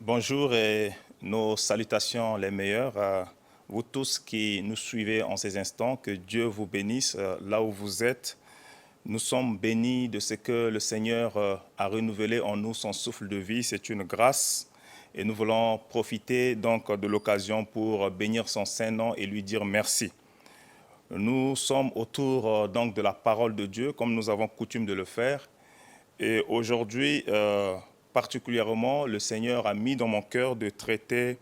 Bonjour et nos salutations les meilleures à vous tous qui nous suivez en ces instants. Que Dieu vous bénisse là où vous êtes. Nous sommes bénis de ce que le Seigneur a renouvelé en nous son souffle de vie. C'est une grâce et nous voulons profiter donc de l'occasion pour bénir son saint nom et lui dire merci. Nous sommes autour donc de la parole de Dieu comme nous avons coutume de le faire. Et aujourd'hui, particulièrement, le Seigneur a mis dans mon cœur de traiter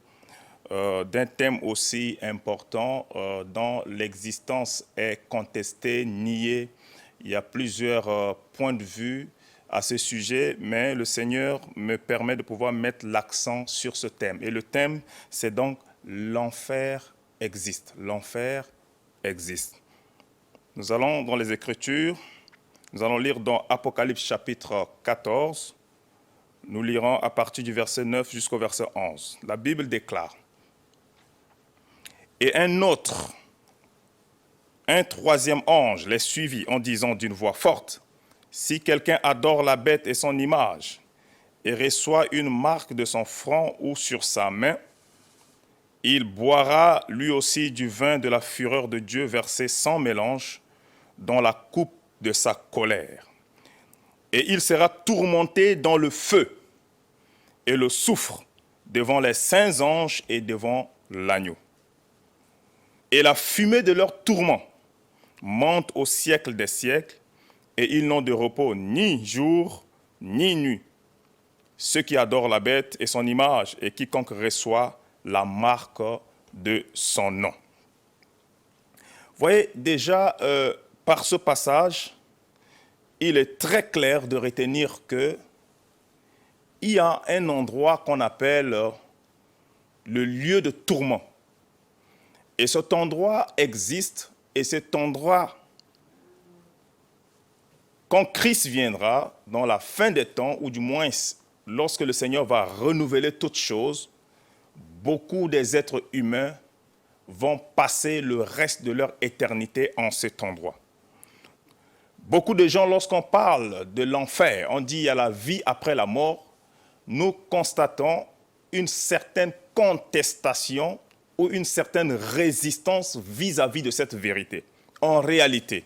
d'un thème aussi important dont l'existence est contestée, niée. Il y a plusieurs points de vue à ce sujet, mais le Seigneur me permet de pouvoir mettre l'accent sur ce thème. Et le thème, c'est donc l'enfer existe. L'enfer existe. Nous allons dans les Écritures. Nous allons lire dans Apocalypse chapitre 14. Nous lirons à partir du verset 9 jusqu'au verset 11. La Bible déclare: « Et un troisième ange les suivit en disant d'une voix forte, « Si quelqu'un adore la bête et son image, et reçoit une marque de son front ou sur sa main, il boira lui aussi du vin de la fureur de Dieu versé sans mélange dans la coupe de sa colère. Et il sera tourmenté dans le feu et le soufre devant les saints anges et devant l'agneau. Et la fumée de leur tourment monte au siècle des siècles, et ils n'ont de repos ni jour ni nuit, ceux qui adorent la bête et son image, et quiconque reçoit la marque de son nom. » Vous voyez, déjà, par ce passage, il est très clair de retenir qu'il y a un endroit qu'on appelle le lieu de tourment. Et cet endroit existe, et cet endroit, quand Christ viendra, dans la fin des temps, ou du moins lorsque le Seigneur va renouveler toutes choses, beaucoup des êtres humains vont passer le reste de leur éternité en cet endroit. Beaucoup de gens, lorsqu'on parle de l'enfer, on dit il y a la vie après la mort, nous constatons une certaine contestation ou une certaine résistance vis-à-vis de cette vérité. En réalité,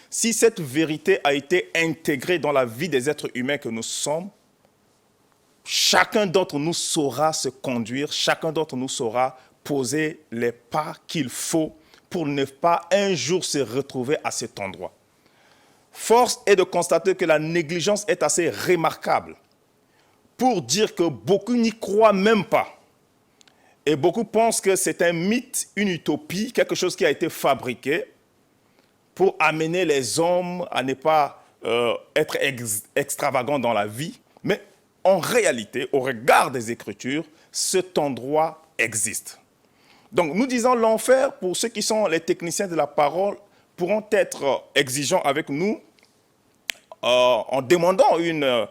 si cette vérité a été intégrée dans la vie des êtres humains que nous sommes, chacun d'entre nous saura se conduire, chacun d'entre nous saura poser les pas qu'il faut pour ne pas un jour se retrouver à cet endroit. Force est de constater que la négligence est assez remarquable pour dire que beaucoup n'y croient même pas. Et beaucoup pensent que c'est un mythe, une utopie, quelque chose qui a été fabriqué pour amener les hommes à ne pas être extravagants dans la vie. Mais en réalité, au regard des Écritures, cet endroit existe. Donc nous disons l'enfer, pour ceux qui sont les techniciens de la parole, pourront être exigeants avec nous en demandant une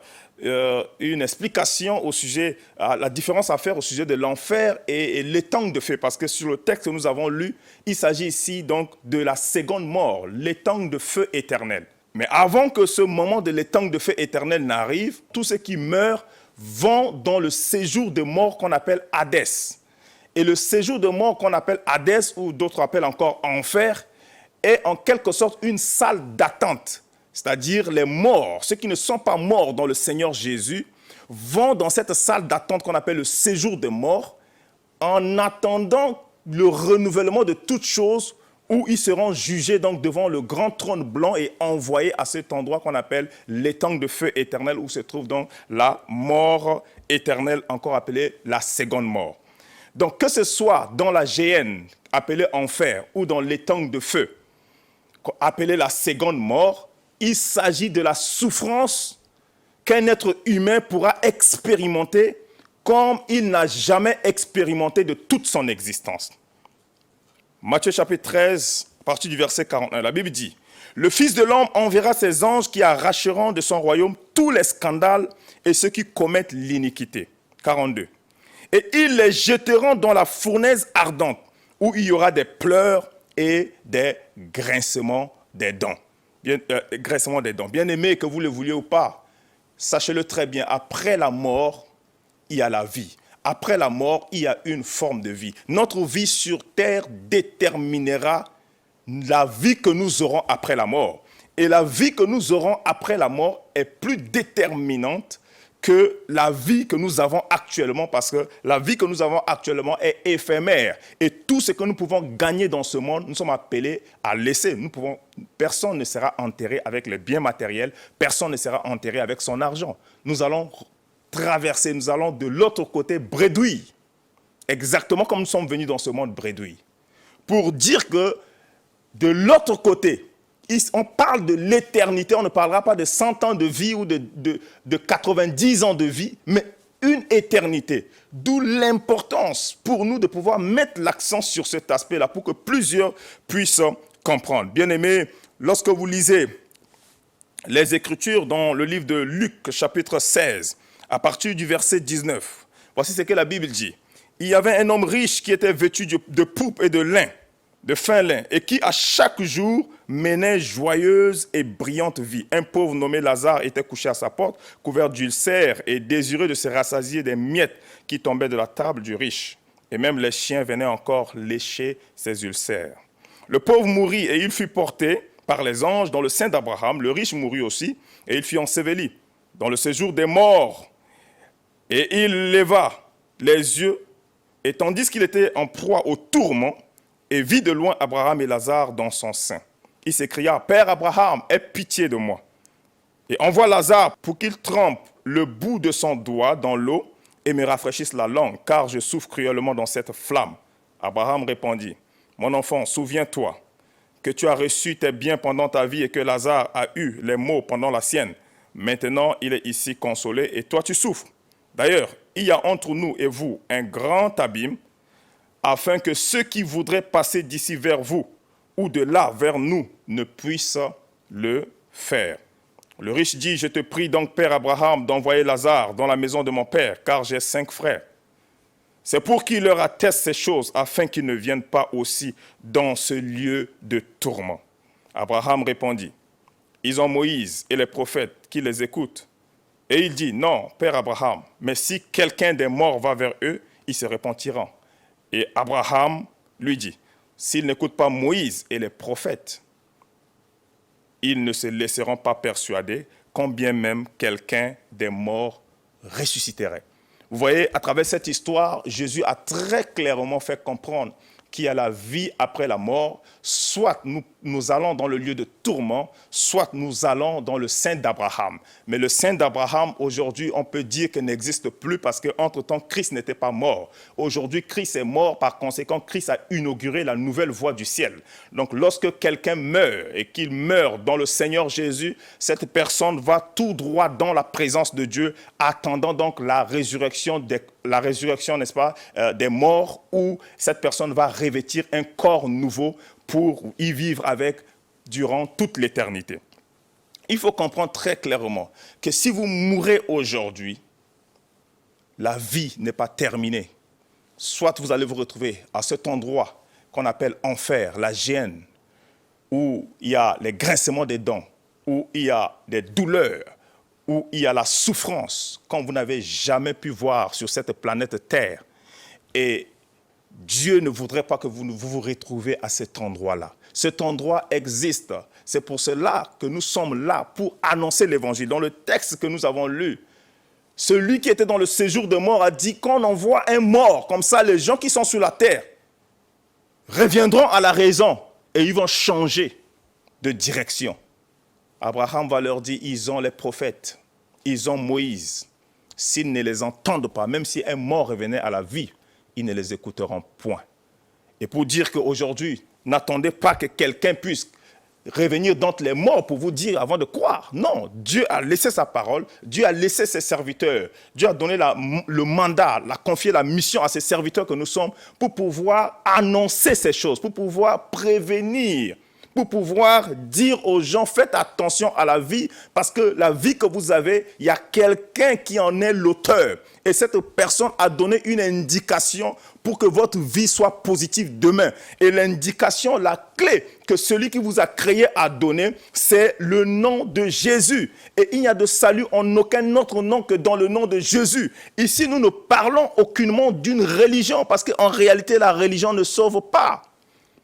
explication au sujet, la différence à faire au sujet de l'enfer et l'étang de feu. Parce que sur le texte que nous avons lu, il s'agit ici donc de la seconde mort, l'étang de feu éternel. Mais avant que ce moment de l'étang de feu éternel n'arrive, tous ceux qui meurent vont dans le séjour de mort qu'on appelle Hadès. Et le séjour de mort qu'on appelle Hadès, ou d'autres appellent encore enfer, est en quelque sorte une salle d'attente. C'est-à-dire les morts, ceux qui ne sont pas morts dans le Seigneur Jésus, vont dans cette salle d'attente qu'on appelle le séjour de mort, en attendant le renouvellement de toutes choses, où ils seront jugés donc devant le grand trône blanc et envoyés à cet endroit qu'on appelle l'étang de feu éternel, où se trouve donc la mort éternelle, encore appelée la seconde mort. Donc que ce soit dans la géhenne, appelée enfer, ou dans l'étang de feu, appelée la seconde mort, il s'agit de la souffrance qu'un être humain pourra expérimenter comme il n'a jamais expérimenté de toute son existence. Matthieu chapitre 13, à partir du verset 41, la Bible dit: « Le Fils de l'homme enverra ses anges qui arracheront de son royaume tous les scandales et ceux qui commettent l'iniquité. » 42. « Et ils les jetteront dans la fournaise ardente, où il y aura des pleurs et des grincements des dents. » Grincement des dents. Bien aimé, que vous le vouliez ou pas, sachez-le très bien, après la mort, il y a la vie. après la mort, il y a une forme de vie. Notre vie sur terre déterminera la vie que nous aurons après la mort. Et la vie que nous aurons après la mort est plus déterminante que la vie que nous avons actuellement, parce que la vie que nous avons actuellement est éphémère. Et tout ce que nous pouvons gagner dans ce monde, nous sommes appelés à laisser. Personne ne sera enterré avec les biens matériels, personne ne sera enterré avec son argent. Nous allons traverser, nous allons de l'autre côté bredouille, exactement comme nous sommes venus dans ce monde bredouille. Pour dire que de l'autre côté, on parle de l'éternité, on ne parlera pas de 100 ans de vie ou de 90 ans de vie, mais une éternité. D'où l'importance pour nous de pouvoir mettre l'accent sur cet aspect-là pour que plusieurs puissent comprendre. Bien-aimés, lorsque vous lisez les Écritures dans le livre de Luc, chapitre 16, à partir du verset 19, voici ce que la Bible dit. Il y avait un homme riche qui était vêtu de pourpre et de lin, de fin lin, et qui à chaque jour menait joyeuse et brillante vie. Un pauvre nommé Lazare était couché à sa porte, couvert d'ulcères et désireux de se rassasier des miettes qui tombaient de la table du riche. Et même les chiens venaient encore lécher ses ulcères. Le pauvre mourut et il fut porté par les anges dans le sein d'Abraham. Le riche mourut aussi et il fut enseveli dans le séjour des morts. Et il leva les yeux, et tandis qu'il était en proie au tourment, et vit de loin Abraham et Lazare dans son sein. Il s'écria, « Père Abraham, aie pitié de moi. Et envoie Lazare pour qu'il trempe le bout de son doigt dans l'eau et me rafraîchisse la langue, car je souffre cruellement dans cette flamme. » Abraham répondit, « Mon enfant, souviens-toi que tu as reçu tes biens pendant ta vie et que Lazare a eu les maux pendant la sienne. Maintenant, il est ici consolé et toi tu souffres. D'ailleurs, il y a entre nous et vous un grand abîme, afin que ceux qui voudraient passer d'ici vers vous ou de là vers nous ne puissent le faire. » Le riche dit, « Je te prie donc, Père Abraham, d'envoyer Lazare dans la maison de mon père, car j'ai 5 frères. C'est pour qu'il leur atteste ces choses, afin qu'ils ne viennent pas aussi dans ce lieu de tourment. » Abraham répondit, « Ils ont Moïse et les prophètes qui les écoutent. » Et il dit, « Non, Père Abraham, mais si quelqu'un des morts va vers eux, ils se repentiront. » Et Abraham lui dit, « S'ils n'écoutent pas Moïse et les prophètes, ils ne se laisseront pas persuader, quand bien même quelqu'un des morts ressusciterait. » Vous voyez, à travers cette histoire, Jésus a très clairement fait comprendre qu'il y a la vie après la mort. Soit nous allons dans le lieu de tourment, soit nous allons dans le sein d'Abraham. Mais le sein d'Abraham, aujourd'hui, on peut dire qu'il n'existe plus parce qu'entre-temps, Christ n'était pas mort. Aujourd'hui, Christ est mort, par conséquent, Christ a inauguré la nouvelle voie du ciel. Donc, lorsque quelqu'un meurt et qu'il meurt dans le Seigneur Jésus, cette personne va tout droit dans la présence de Dieu, attendant donc la résurrection, n'est-ce pas, des morts, où cette personne va revêtir un corps nouveau pour y vivre avec durant toute l'éternité. Il faut comprendre très clairement que si vous mourrez aujourd'hui, la vie n'est pas terminée. Soit vous allez vous retrouver à cet endroit qu'on appelle enfer, la géhenne, où il y a les grincements des dents, où il y a des douleurs, où il y a la souffrance, comme vous n'avez jamais pu voir sur cette planète Terre. Et Dieu ne voudrait pas que vous retrouvez à cet endroit-là. Cet endroit existe. C'est pour cela que nous sommes là, pour annoncer l'évangile. Dans le texte que nous avons lu, celui qui était dans le séjour de mort a dit qu'on envoie un mort. Comme ça, les gens qui sont sur la terre reviendront à la raison et ils vont changer de direction. Abraham va leur dire, ils ont les prophètes, ils ont Moïse. S'ils ne les entendent pas, même si un mort revenait à la vie, ils ne les écouteront point. Et pour dire qu'aujourd'hui, n'attendez pas que quelqu'un puisse revenir d'entre les morts pour vous dire avant de croire. Non, Dieu a laissé sa parole, Dieu a laissé ses serviteurs, Dieu a donné le mandat, a confié la mission à ses serviteurs que nous sommes pour pouvoir annoncer ces choses, pour pouvoir prévenir, pour pouvoir dire aux gens, faites attention à la vie, parce que la vie que vous avez, il y a quelqu'un qui en est l'auteur. Et cette personne a donné une indication pour que votre vie soit positive demain. Et l'indication, la clé que celui qui vous a créé a donnée, c'est le nom de Jésus. Et il n'y a de salut en aucun autre nom que dans le nom de Jésus. Ici, nous ne parlons aucunement d'une religion, parce qu'en réalité, la religion ne sauve pas.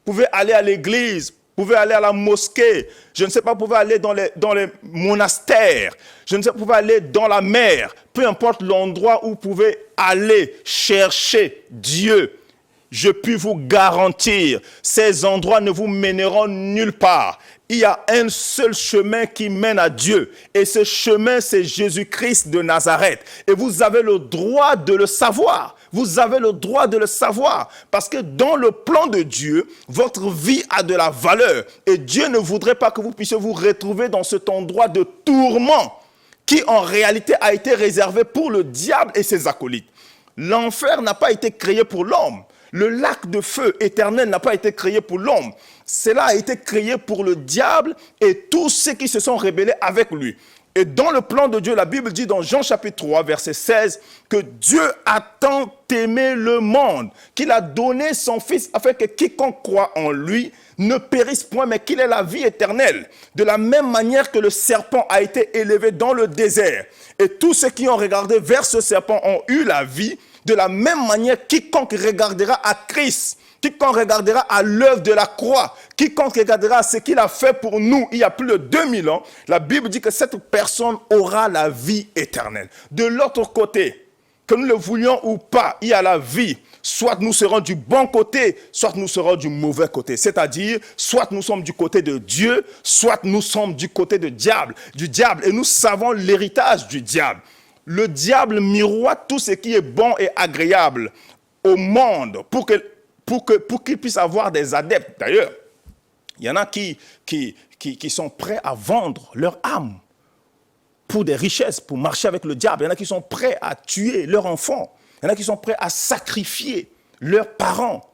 Vous pouvez aller à l'église, vous pouvez aller à la mosquée, je ne sais pas, vous pouvez aller dans les monastères, je ne sais pas, vous pouvez aller dans la mer, peu importe l'endroit où vous pouvez aller chercher Dieu. Je puis vous garantir, ces endroits ne vous mèneront nulle part. Il y a un seul chemin qui mène à Dieu. Et ce chemin, c'est Jésus-Christ de Nazareth. Et vous avez le droit de le savoir. Vous avez le droit de le savoir. Parce que dans le plan de Dieu, votre vie a de la valeur. Et Dieu ne voudrait pas que vous puissiez vous retrouver dans cet endroit de tourment qui en réalité a été réservé pour le diable et ses acolytes. L'enfer n'a pas été créé pour l'homme. Le lac de feu éternel n'a pas été créé pour l'homme. Cela a été créé pour le diable et tous ceux qui se sont rebellés avec lui. Et dans le plan de Dieu, la Bible dit dans Jean chapitre 3, verset 16, que Dieu a tant aimé le monde, qu'il a donné son Fils afin que quiconque croit en lui ne périsse point, mais qu'il ait la vie éternelle. De la même manière que le serpent a été élevé dans le désert, et tous ceux qui ont regardé vers ce serpent ont eu la vie, de la même manière, quiconque regardera à Christ, quiconque regardera à l'œuvre de la croix, quiconque regardera à ce qu'il a fait pour nous il y a plus de 2000 ans, la Bible dit que cette personne aura la vie éternelle. De l'autre côté, que nous le voulions ou pas, il y a la vie. Soit nous serons du bon côté, soit nous serons du mauvais côté. C'est-à-dire, soit nous sommes du côté de Dieu, soit nous sommes du côté du diable. Et nous savons l'héritage du diable. Le diable miroite tout ce qui est bon et agréable au monde pour qu'il puisse avoir des adeptes. D'ailleurs, il y en a qui sont prêts à vendre leur âme pour des richesses, pour marcher avec le diable. Il y en a qui sont prêts à tuer leurs enfants. Il y en a qui sont prêts à sacrifier leurs parents.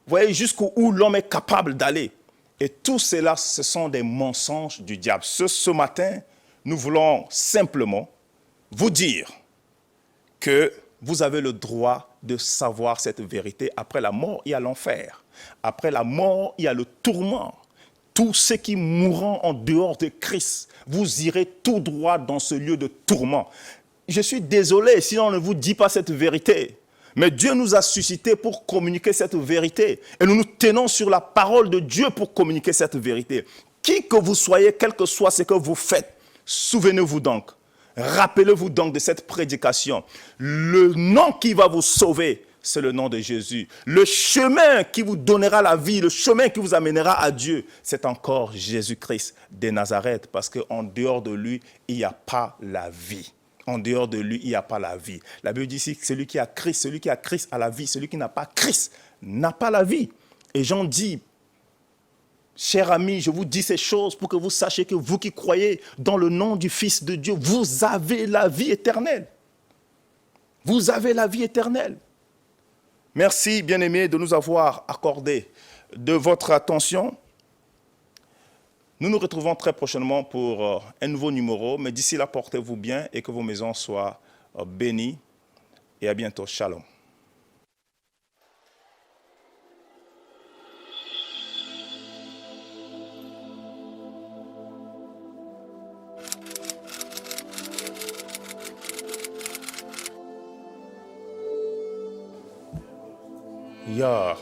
Vous voyez jusqu'où l'homme est capable d'aller. Et tout cela, ce sont des mensonges du diable. Ce matin, nous voulons simplement vous dire que vous avez le droit de savoir cette vérité. Après la mort, il y a l'enfer. Après la mort, il y a le tourment. Tous ceux qui mourront en dehors de Christ, vous irez tout droit dans ce lieu de tourment. Je suis désolé si on ne vous dit pas cette vérité. Mais Dieu nous a suscités pour communiquer cette vérité. Et nous nous tenons sur la parole de Dieu pour communiquer cette vérité. Qui que vous soyez, quel que soit ce que vous faites, souvenez-vous donc. Rappelez-vous donc de cette prédication. Le nom qui va vous sauver, c'est le nom de Jésus. Le chemin qui vous donnera la vie, le chemin qui vous amènera à Dieu, c'est encore Jésus-Christ de Nazareth. Parce qu'en dehors de lui, il n'y a pas la vie. En dehors de lui, il n'y a pas la vie. La Bible dit ici que celui qui a Christ a la vie. Celui qui n'a pas Christ n'a pas la vie. Et Jean dit, chers amis, je vous dis ces choses pour que vous sachiez que vous qui croyez dans le nom du Fils de Dieu, vous avez la vie éternelle. Vous avez la vie éternelle. Merci, bien-aimés, de nous avoir accordé de votre attention. Nous nous retrouvons très prochainement pour un nouveau numéro, mais d'ici là, portez-vous bien et que vos maisons soient bénies. Et à bientôt. Shalom. Yeah.